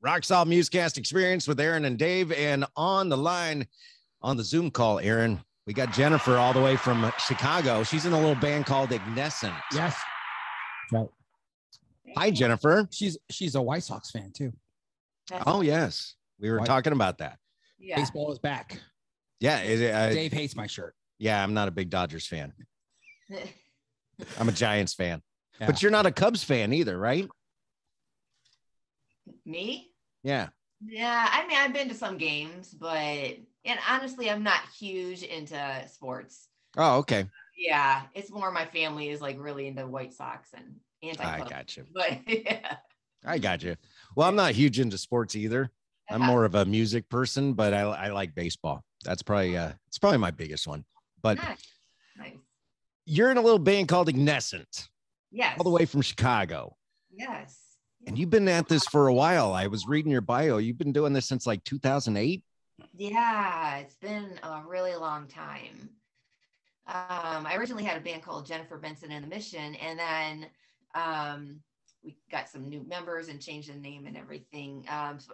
MUZKAST Experience with Aaron and Dave. And on the line, on the Zoom call, Aaron, we got Jennifer all the way from Chicago. She's in a little band called Igniscent. Yes. Right. Hi, Jennifer. She's a White Sox fan too. Oh, yes. We were talking about that. Yeah. Baseball is back. Yeah. Dave hates my shirt. Yeah, I'm not a big Dodgers fan. I'm a Giants fan. Yeah. But you're not a Cubs fan either, right? Me? Yeah. Yeah, I mean, I've been to some games, and honestly, I'm not huge into sports. Oh, okay. Yeah, it's more my family is like really into White Sox and anti-Cubs. I got you. But yeah. I got you. Well, I'm not huge into sports either. I'm more of a music person, but I like baseball. That's probably it's probably my biggest one. But nice. You're in a little band called Igniscent. Yes. All the way from Chicago. Yes. And you've been at this for a while. I was reading your bio. You've been doing this since like 2008. Yeah, it's been a really long time. I originally had a band called Jennifer Benson and the Mission, and then we got some new members and changed the name and everything.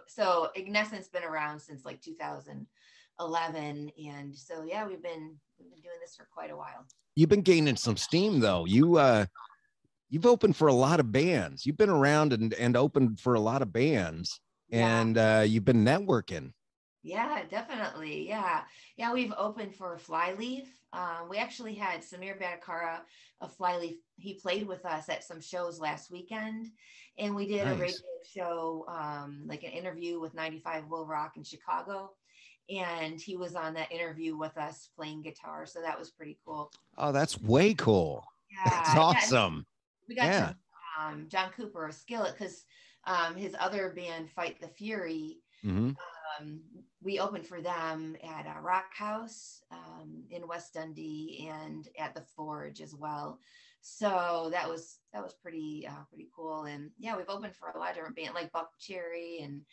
So Igniscent's been around since like 2011, and so yeah, we've been doing this for quite a while. You've been gaining some steam though. You've opened for a lot of bands. You've been around and opened for a lot of bands, and you've been networking. Yeah, definitely. Yeah. We've opened for Flyleaf. We actually had Samir Badakara of Flyleaf. He played with us at some shows last weekend, and we did a radio show, like an interview with 95 Will Rock in Chicago. And he was on that interview with us playing guitar. So that was pretty cool. Oh, that's way cool. Yeah. That's awesome. We got John Cooper of Skillet, because his other band, Fight the Fury, we opened for them at a Rock House in West Dundee and at the Forge as well. So that was pretty cool. And yeah, we've opened for a lot of different bands like Buck Cherry and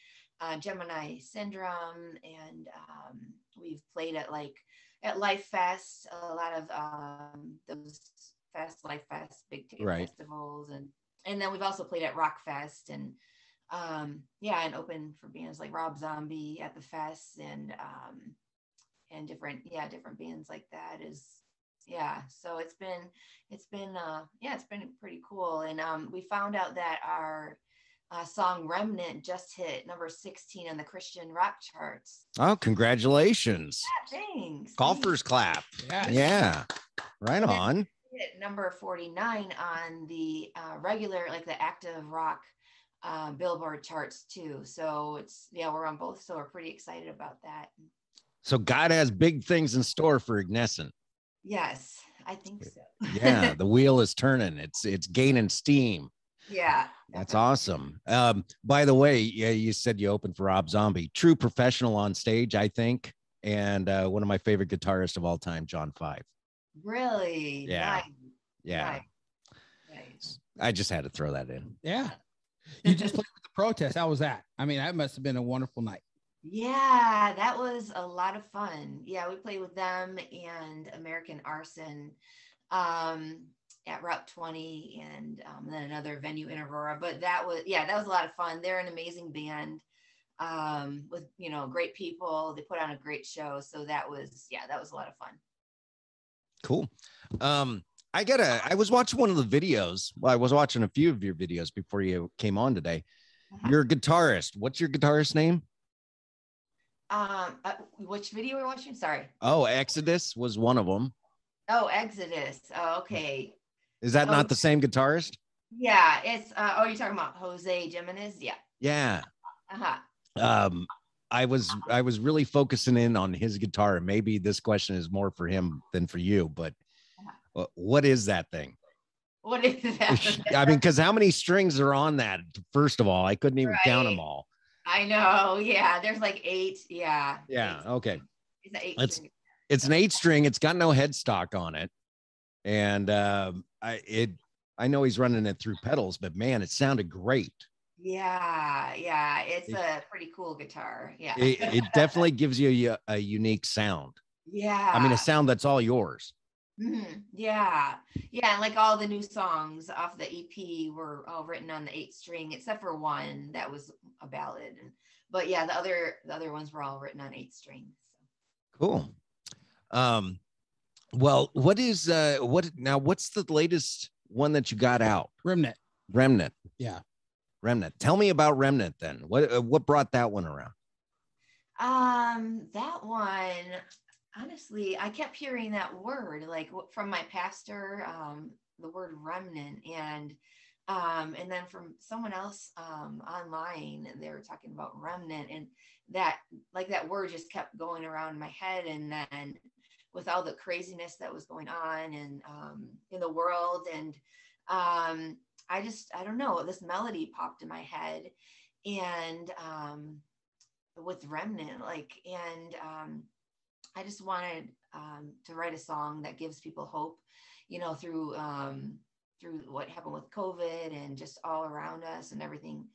Gemini Syndrome, and we've played at Life Fest, a lot of those Life Fest, big ticket festivals, and then we've also played at Rock Fest and and open for bands like Rob Zombie at the fest and different bands like that so it's been pretty cool. And we found out that our song Remnant just hit number 16 on the Christian rock charts. Oh, congratulations. Yeah, thanks. Golfers clap. Yeah. Right on. Hit number 49 on the regular, like the active rock Billboard charts too. So we're on both. So we're pretty excited about that. So God has big things in store for Igniscent. Yes, I think so. Yeah, the wheel is turning. It's gaining steam. Yeah. That's awesome. By the way, you said you opened for Rob Zombie, true professional on stage, I think. And one of my favorite guitarists of all time, John Five. Really? Yeah. Nice. Yeah. Nice. I just had to throw that in. Yeah. You just played with the protest. How was that? I mean, that must have been a wonderful night. Yeah, that was a lot of fun. Yeah, we played with them and American Arson at Route 20 and then another venue in Aurora. But that was a lot of fun. They're an amazing band with, great people. They put on a great show. So that was a lot of fun. Cool. I was watching one of the videos. Well, I was watching a few of your videos before you came on today. You're a guitarist. What's your guitarist name? Which video we're watching? Sorry. Oh, Exodus was one of them. Oh, Exodus. Oh, okay. Is that not the same guitarist? Yeah, it's you're talking about Jose Jimenez? Yeah. Yeah. I was really focusing in on his guitar. Maybe this question is more for him than for you, but what is that thing? What is that? I mean, because how many strings are on that? First of all, I couldn't even count them all. I know. Yeah, there's like 8. Yeah. Yeah. Okay. It's an 8 string. It's an 8 string. It's got no headstock on it, and I know he's running it through pedals, but man, it sounded great. Yeah, it's a pretty cool guitar. Yeah, it definitely gives you a unique sound. Yeah, I mean, a sound that's all yours. Yeah. Yeah. And like all the new songs off the EP were all written on the 8 string, except for one that was a ballad. But yeah, the other ones were all written on 8 strings. Cool. Um, well, what's the latest one that you got out? Remnant. Remnant. Yeah. Remnant. Tell me about Remnant then. What brought that one around? That one, honestly, I kept hearing that word like from my pastor, the word remnant, and then from someone else online, they were talking about remnant, and that like that word just kept going around my head. And then with all the craziness that was going on and in the world, and I don't know, this melody popped in my head, and with remnant, like, and I just wanted to write a song that gives people hope, through what happened with COVID and just all around us and everything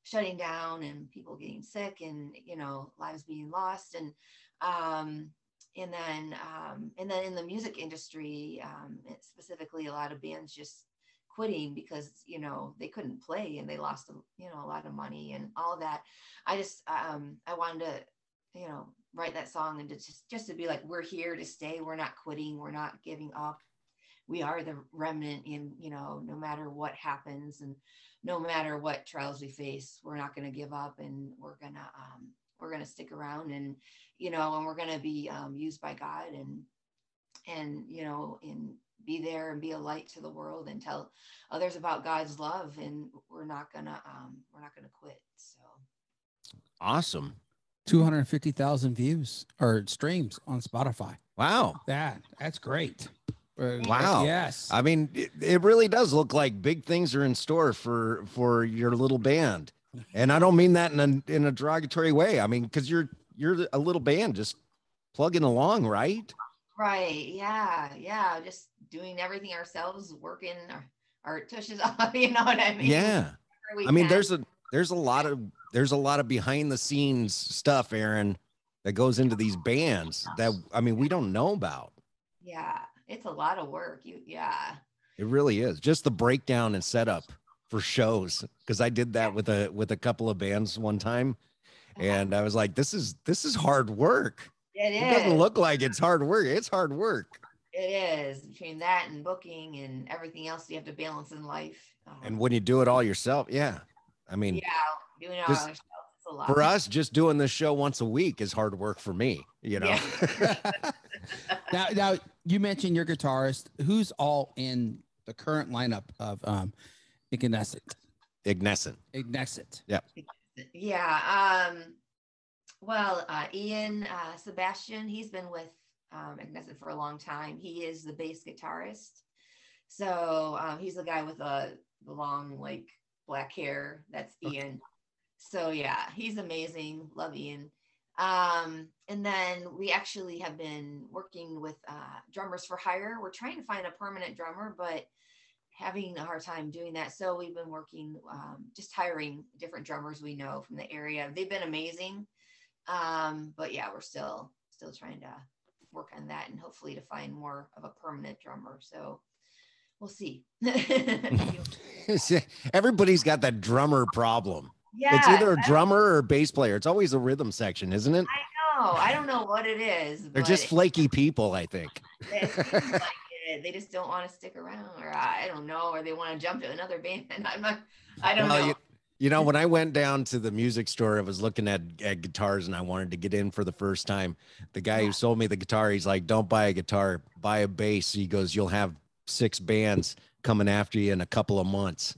shutting down and people getting sick and lives being lost, and then in the music industry, specifically a lot of bands just quitting because they couldn't play and they lost a lot of money and all of that. I wanted to write that song and just to be like, we're here to stay, we're not quitting, we're not giving up, we are the remnant, and no matter what happens and no matter what trials we face, we're not going to give up, and we're gonna stick around, and and we're gonna be used by God, and be there and be a light to the world and tell others about God's love, and we're not gonna quit. So Awesome. 250,000 views or streams on Spotify. Wow. That's great. Wow. Yes. I mean, it really does look like big things are in store for your little band. And I don't mean that in a derogatory way. I mean, because you're a little band just plugging along, right? right, yeah, just doing everything ourselves, working our tushes off, you know what I mean? Yeah. We I mean, can. there's a lot of behind the scenes stuff, Aaron, that goes into these bands that we don't know about. Yeah, it's a lot of work. Yeah. It really is. Just the breakdown and setup for shows, because I did that with a couple of bands one time, and I was like, this is hard work. It doesn't look like it's hard work. It's hard work. It is, between that and booking and everything else you have to balance in life. And when you do it all yourself, yeah. I mean, yeah, doing it all just yourself, it's a lot. for us, just doing this show once a week is hard work for me, Yeah. Now you mentioned your guitarist. Who's all in the current lineup of Igniscent? Igniscent. Yeah. Yeah. Well, Ian Sebastian, he's been with Igniscent for a long time. He is the bass guitarist. So he's the guy with the long, like, black hair. That's Ian. So yeah, he's amazing. Love Ian. And then we actually have been working with drummers for hire. We're trying to find a permanent drummer, but having a hard time doing that. So we've been working, just hiring different drummers we know from the area. They've been amazing. But yeah, we're still trying to work on that, and hopefully to find more of a permanent drummer. So we'll see. Everybody's got that drummer problem. Yeah, it's either a drummer or bass player. It's always the rhythm section, isn't it? I don't know what it is. They're just flaky people, I think. It seems like it. They just don't want to stick around, or I don't know, or they want to jump to another band. I don't know. When I went down to the music store, I was looking at guitars, and I wanted to get in for the first time. The guy who sold me the guitar, he's like, don't buy a guitar, buy a bass. He goes, you'll have 6 bands coming after you in a couple of months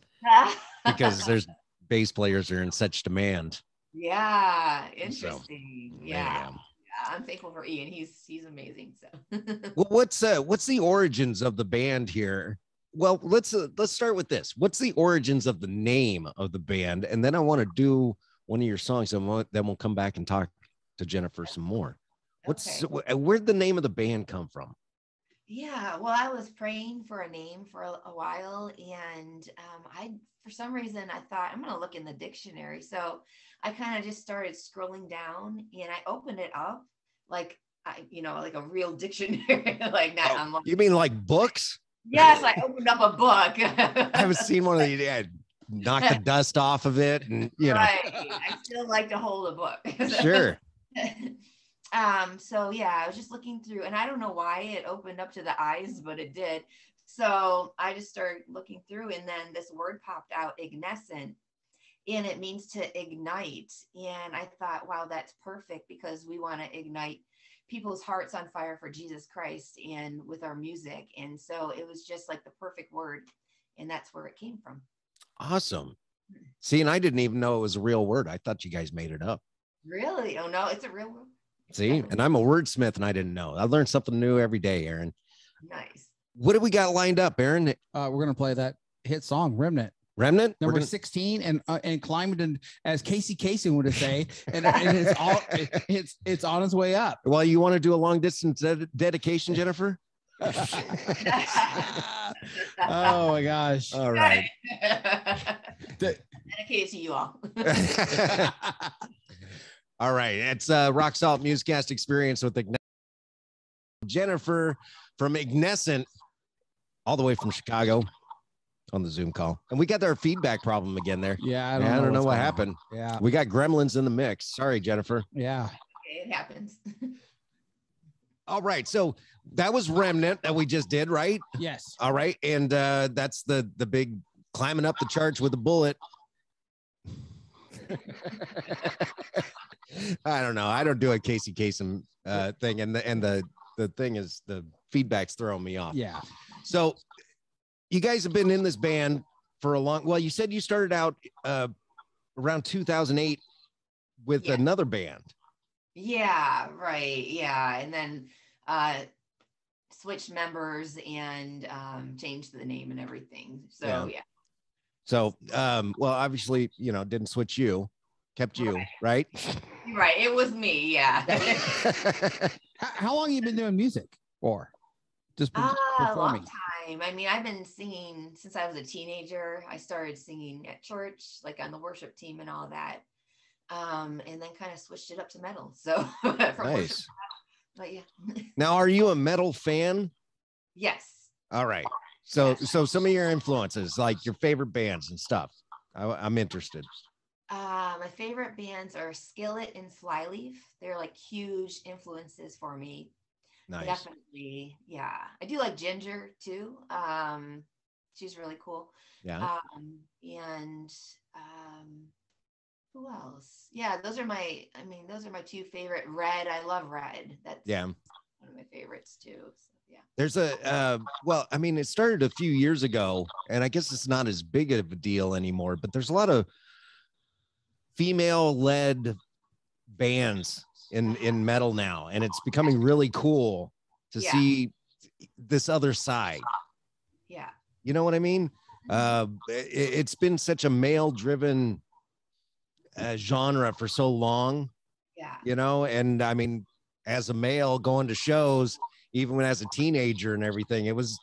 because there's bass players are in such demand. Yeah, interesting. So, yeah, I'm thankful for Ian. He's amazing. So well, what's the origins of the band here? Well, let's start with this. What's the origins of the name of the band? And then I want to do one of your songs, and then we'll come back and talk to Jennifer some more. Where'd the name of the band come from? Yeah, well, I was praying for a name for a while, and for some reason I thought I'm going to look in the dictionary. So I kind of just started scrolling down, and I opened it up like like a real dictionary, like not online. You mean like books? Yes, I opened up a book. I haven't seen one of these. Yeah, knock the dust off of it, and Right. I still like to hold a book. Sure. So yeah, I was just looking through, and I don't know why it opened up to the eyes, but it did. So I just started looking through, and then this word popped out, ignescent, and it means to ignite. And I thought, wow, that's perfect, because we want to ignite people's hearts on fire for Jesus Christ and with our music. And so it was just like the perfect word, and that's where it came from. Awesome. See, and I didn't even know it was a real word. I thought you guys made it up. Really? Oh no, it's a real word. See, and I'm a wordsmith, and I didn't know. I learned something new every day, Aaron. Nice. What do we got lined up, Aaron? We're gonna play that hit song, Remnant. Remnant, number 16, and climbing, as Casey Kasem would say, and it's on its way up. Well, you want to do a long distance dedication, Jennifer? Oh my gosh! All right. Dedicated to you all. All right. It's Rock Salt MUZKAST Experience with Jennifer from Igniscent, all the way from Chicago, on the Zoom call. And we got our feedback problem again there. Yeah, I don't know what happened. Yeah, we got gremlins in the mix. Sorry, Jennifer. Yeah. Okay, it happens. All right. So that was Remnant that we just did, right? Yes. All right. And that's the big climbing up the charts with a bullet. I don't know. I don't do a Casey Kasem thing, and the thing is the feedback's throwing me off. Yeah. So you guys have been in this band for a long. Well, you said you started out around 2008 with another band. Yeah. Right. Yeah, and then switched members and changed the name and everything. So yeah. So well, obviously, didn't switch you. Kept you, right? Right. It was me. Yeah. How long have you been doing music for? Just a performing? long time. I mean, I've been singing since I was a teenager. I started singing at church, like on the worship team and all that. And then kind of switched it up to metal. So nice. But yeah. Now, are you a metal fan? Yes. All right. So some of your influences, like your favorite bands and stuff. I'm interested. My favorite bands are Skillet and Flyleaf. They're like huge influences for me. Nice. Definitely. Yeah. I do like Ginger too. She's really cool. Yeah. And who else? Yeah, those are my two favorite. Red. I love Red. That's one of my favorites too. So, yeah. There's well, I mean, it started a few years ago, and I guess it's not as big of a deal anymore, but there's a lot of female-led bands in metal now, and it's becoming really cool to see this other side. Yeah. You know what I mean? It's been such a male-driven genre for so long. Yeah. And I mean, as a male going to shows, even when as a teenager and everything, it was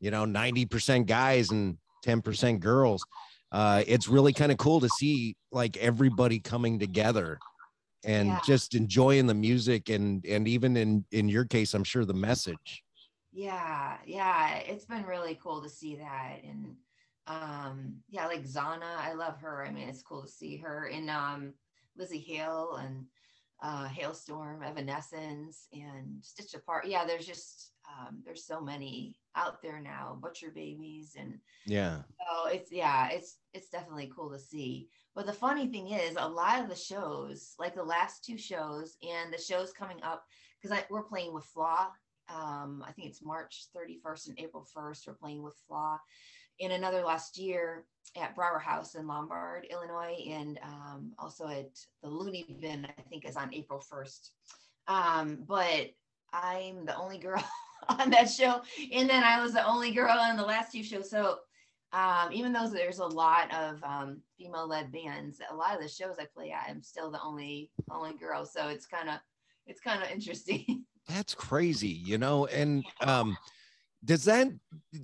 90% guys and 10% girls. It's really kind of cool to see like everybody coming together and just enjoying the music and even in your case, I'm sure the message. Yeah, it's been really cool to see that. And like Zana, I love her. I mean, it's cool to see her. And Lizzie Hale and Hailstorm, Evanescence, and Stitch Apart. Yeah, there's just there's so many out there now. Butcher Babies, and so it's definitely cool to see. But the funny thing is, a lot of the shows, like the last two shows and the shows coming up, because we're playing with Flaw. I think it's March 31st and April 1st. We're playing with Flaw. And another last year at Brower House in Lombard, Illinois, and also at the Looney Bin, I think is on April 1st. But I'm the only girl on that show. And then I was the only girl on the last two shows. So even though there's a lot of female-led bands, a lot of the shows I play at, I'm still the only girl. So it's kind of interesting. That's crazy, and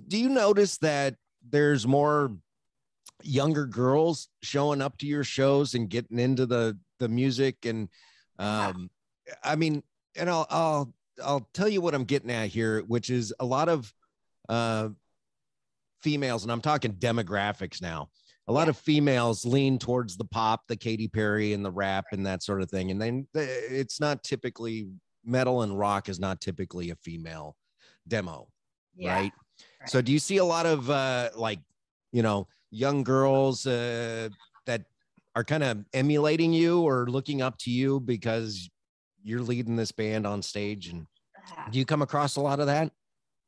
do you notice that there's more younger girls showing up to your shows and getting into the music? And I mean, and I'll tell you what I'm getting at here, which is a lot of females, and I'm talking demographics now. A lot of females lean towards the pop, the Katy Perry, and the rap, and that sort of thing. And then it's not typically, metal and rock is not typically a female demo, right? So do you see a lot of like, you know, young girls that are kind of emulating you or looking up to you because you're leading this band on stage? And do you come across a lot of that?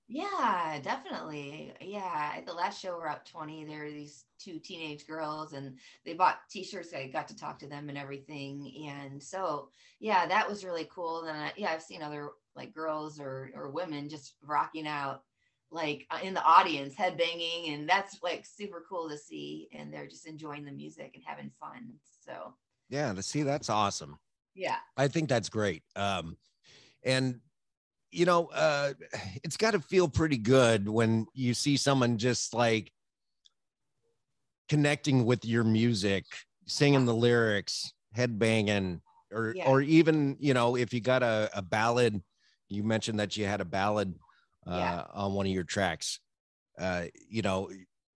Yeah, definitely. Yeah, at the last show we're up 20. There were these two teenage girls, and they bought t-shirts. I got to talk to them and everything. And so, yeah, that was really cool. And I've seen other like girls or women just rocking out, like in the audience, headbanging, and that's like super cool to see. And they're just enjoying the music and having fun. So, yeah, to see, that's awesome. Yeah, I think that's great. And you know, it's got to feel pretty good when you see someone just like connecting with your music, singing the lyrics, headbanging, or even, you know, if you got a ballad, you mentioned that you had a ballad on one of your tracks, you know,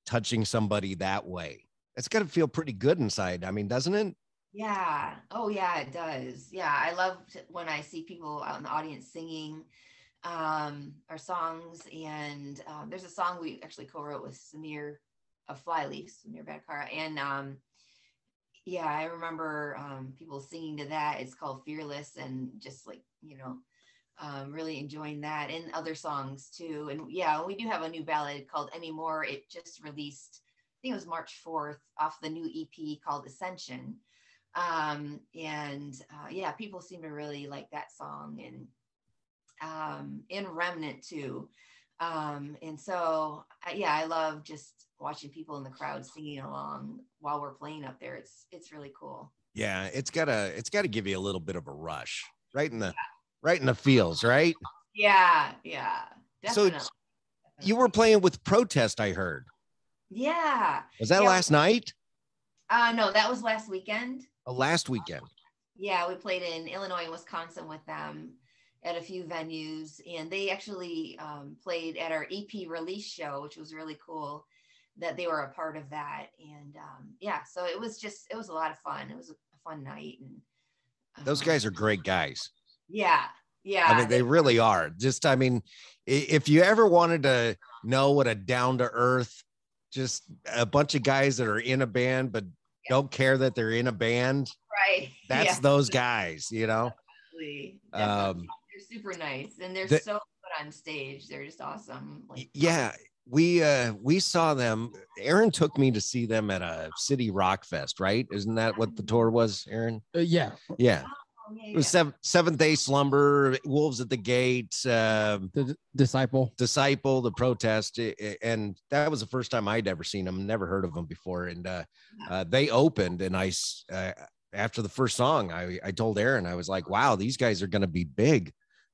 touching somebody that way. It's got to feel pretty good inside. I mean, doesn't it? Yeah. Oh, yeah, it does. Yeah. I love when I see people out in the audience singing our songs. And there's a song we actually co-wrote with Samir of Flyleaf, Samir Badkara. And yeah, I remember people singing to that. It's called Fearless, and just like, you know, really enjoying that, and other songs too. And yeah, we do have a new ballad called Anymore. It just released, I think it was March 4th, off the new EP called Ascension. Yeah, people seem to really like that song, and in Remnant too. And so yeah, I love just watching people in the crowd singing along while we're playing up there. It's really cool. Yeah, it's gotta give you a little bit of a rush, right in the feels, right? Yeah, definitely. So you were playing with Protest, I heard. Yeah. Was that last night? No, that was last weekend. Last weekend. Yeah, we played in Illinois and Wisconsin with them at a few venues, and they actually played at our EP release show, which was really cool that they were a part of that. And yeah, so it was a lot of fun. It was a fun night. And those guys are great guys. Yeah. I mean, they really are. Just, I mean, if you ever wanted to know what a down to earth, just a bunch of guys that are in a band but don't care that they're in a band, right? That's those guys, you know. Definitely. They're super nice, and they're so good on stage. They're just awesome. Like, yeah, we saw them. Aaron took me to see them at a City Rock Fest, right? Isn't that what the tour was, Aaron? Yeah. It was Seventh Day Slumber, Wolves at the Gate, the Disciple, the Protest, and that was the first time I'd ever seen them. Never heard of them before, and they opened, and after the first song, I told Aaron, I was like, "Wow, these guys are going to be big.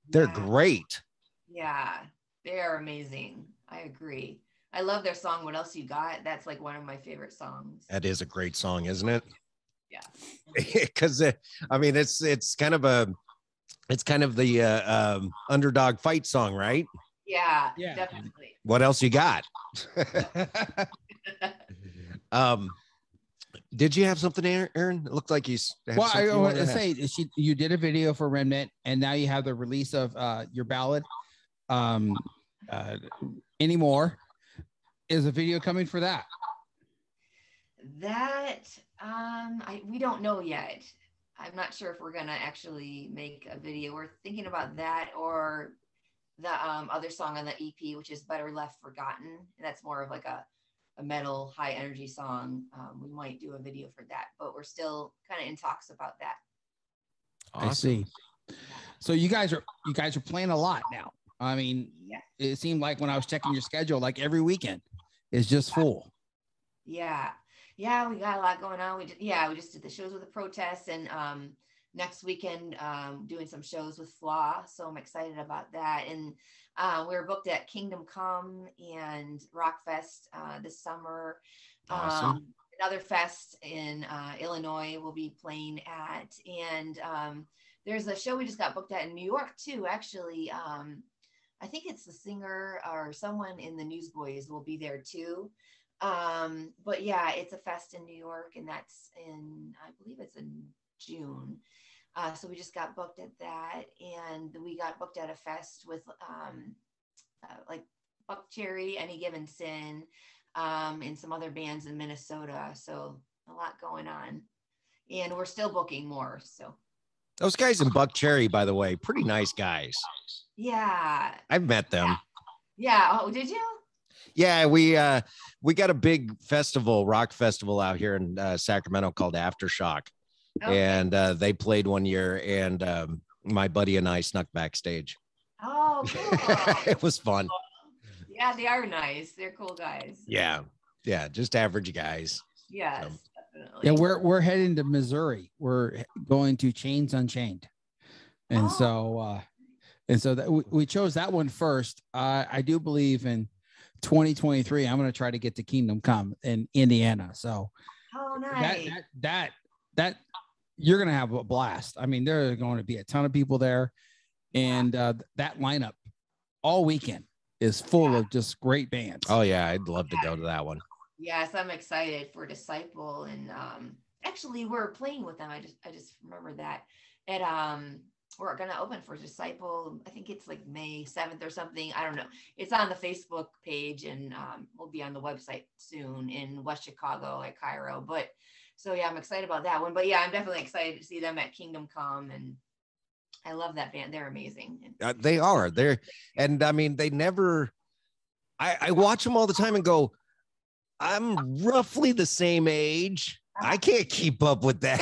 They're great." Yeah, they are amazing. I agree. I love their song "What Else You Got." That's like one of my favorite songs. That is a great song, isn't it? Yeah, because I mean, it's kind of the underdog fight song, right? Yeah, definitely. What else you got? Did you have something, Aaron? It looked like he's. Well, I want to say you did a video for Remnant, and now you have the release of your ballad. Anymore, is a video coming for that? That we don't know yet. I'm not sure if we're gonna actually make a video. We're thinking about that, or the other song on the EP, which is Better Left Forgotten. That's more of like a metal high energy song. We might do a video for that, but we're still kind of in talks about that. Awesome. I see. So you guys are playing a lot now. I mean, it seemed like when I was checking your schedule, like every weekend is just full. Yeah, we got a lot going on. We just did the shows with the Protests, and next weekend doing some shows with Flaw. So I'm excited about that. And we were booked at Kingdom Come and Rockfest this summer. Awesome. another fest in Illinois we'll be playing at. And there's a show we just got booked at in New York too, actually. I think it's the singer or someone in the Newsboys will be there too. But yeah, it's a fest in New York, and that's in, I believe it's in June. So we just got booked at that, and we got booked at a fest with like Buck Cherry, Any Given Sin, and some other bands in Minnesota. So a lot going on, and we're still booking more. So those guys in Buck Cherry, by the way, pretty nice guys. Yeah, I've met them. Yeah. Oh, did you? Yeah, we got a big festival, rock festival out here in Sacramento called Aftershock. Okay. And they played one year, and my buddy and I snuck backstage. Oh, cool. It was fun. Yeah, they are nice. They're cool guys. Yeah, just average guys. Yes, So. definitely. Yeah, we're heading to Missouri. We're going to Chains Unchained, and so that we chose that one first. I do believe in 2023 I'm going to try to get to Kingdom Come in Indiana. So nice. that you're going to have a blast. I mean, there are going to be a ton of people there, and that lineup all weekend is full of just great bands. Oh yeah, I'd love to go to that one. Yes, I'm excited for Disciple, and actually we're playing with them. I just remember that at we're gonna open for Disciple. I think it's like May 7th or something. I don't know. It's on the Facebook page, and we'll be on the website soon in West Chicago at Cairo. But so yeah, I'm excited about that one. But yeah, I'm definitely excited to see them at Kingdom Come, and I love that band. They're amazing. They are. And I mean, they never. I watch them all the time and go, I'm roughly the same age. I can't keep up with that.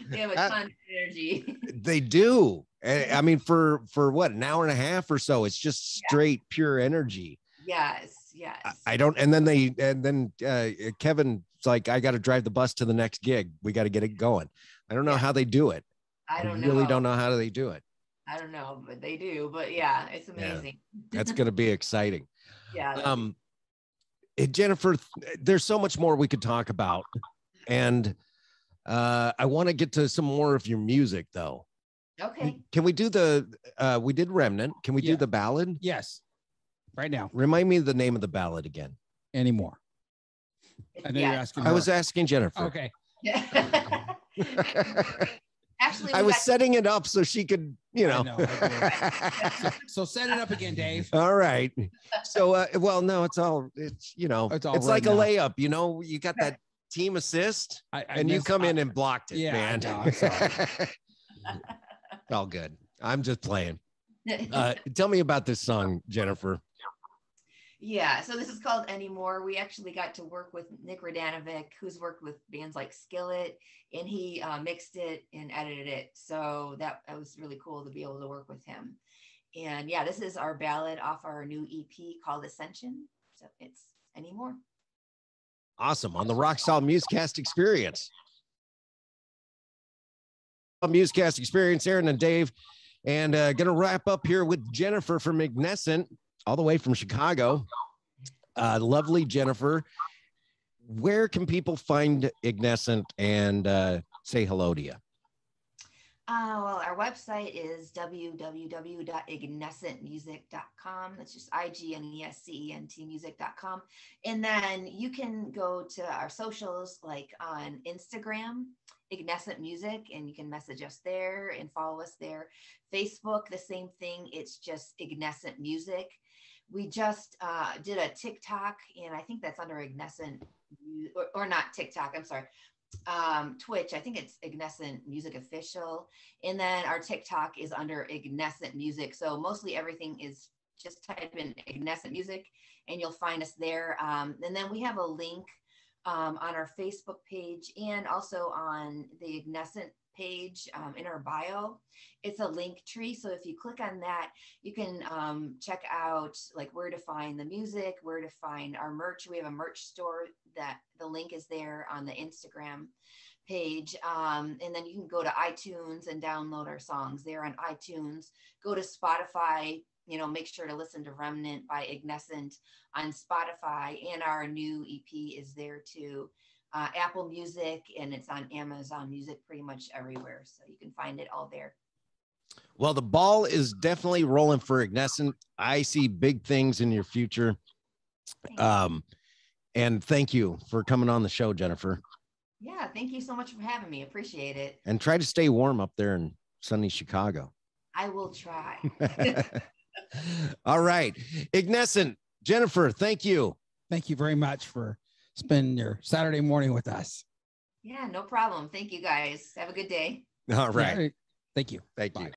They have a ton of energy. They do. I mean, for what, an hour and a half or so, it's just straight pure energy. Yes. I don't. And then Kevin's like, I got to drive the bus to the next gig. We got to get it going. I don't know how they do it. I really don't know how they do it. I don't know, but they do. But yeah, it's amazing. Yeah. That's going to be exciting. Yeah. Jennifer, there's so much more we could talk about, and I want to get to some more of your music, though. Okay. Can we do we did Remnant. Can we do the ballad? Yes. Right now. Remind me of the name of the ballad again. Anymore. I know you're asking. I was asking Jennifer. Okay. Actually, I was setting it up so she could, so set it up again, Dave. All right. So, well, no, it's it's like a layup, you got that team assist and you come in and blocked it, man. It's all good. I'm just playing. Tell me about this song, Jennifer. Yeah, so this is called Anymore. We actually got to work with Nick Radanovic, who's worked with bands like Skillet, and he mixed it and edited it. So that was really cool to be able to work with him. And yeah, this is our ballad off our new EP called Ascension. So it's Anymore. Awesome. On the ROCKSALTMUZKAST Experience. MUZKAST Experience, Aaron and Dave. And going to wrap up here with Jennifer from Igniscent, all the way from Chicago. Lovely Jennifer. Where can people find Igniscent and say hello to you? Well, our website is www.ignescentmusic.com. That's just IGNESCENT music.com. And then you can go to our socials, like on Instagram, Igniscent Music, and you can message us there and follow us there. Facebook, the same thing. It's just Igniscent Music. We just did a TikTok, and I think that's under Igniscent, or not TikTok, I'm sorry. Twitch, I think it's Igniscent Music Official, and then our TikTok is under Igniscent Music. So mostly everything is just type in Igniscent Music and you'll find us there. And then we have a link on our Facebook page and also on the Igniscent page in our bio. It's a link tree, so if you click on that, you can check out like where to find the music, where to find our merch. We have a merch store that the link is there on the Instagram page, and then you can go to iTunes and download our songs there on iTunes. Go to Spotify, make sure to listen to Remnant by Igniscent on Spotify, and our new EP is there too. Apple Music, and it's on Amazon Music pretty much everywhere. So you can find it all there. Well, the ball is definitely rolling for Igniscent. I see big things in your future. And thank you for coming on the show, Jennifer. Yeah, thank you so much for having me. Appreciate it. And try to stay warm up there in sunny Chicago. I will try. All right. Igniscent, Jennifer, thank you. Thank you very much for spending your Saturday morning with us. Yeah, no problem. Thank you, guys. Have a good day. All right. Thank you. Thank you.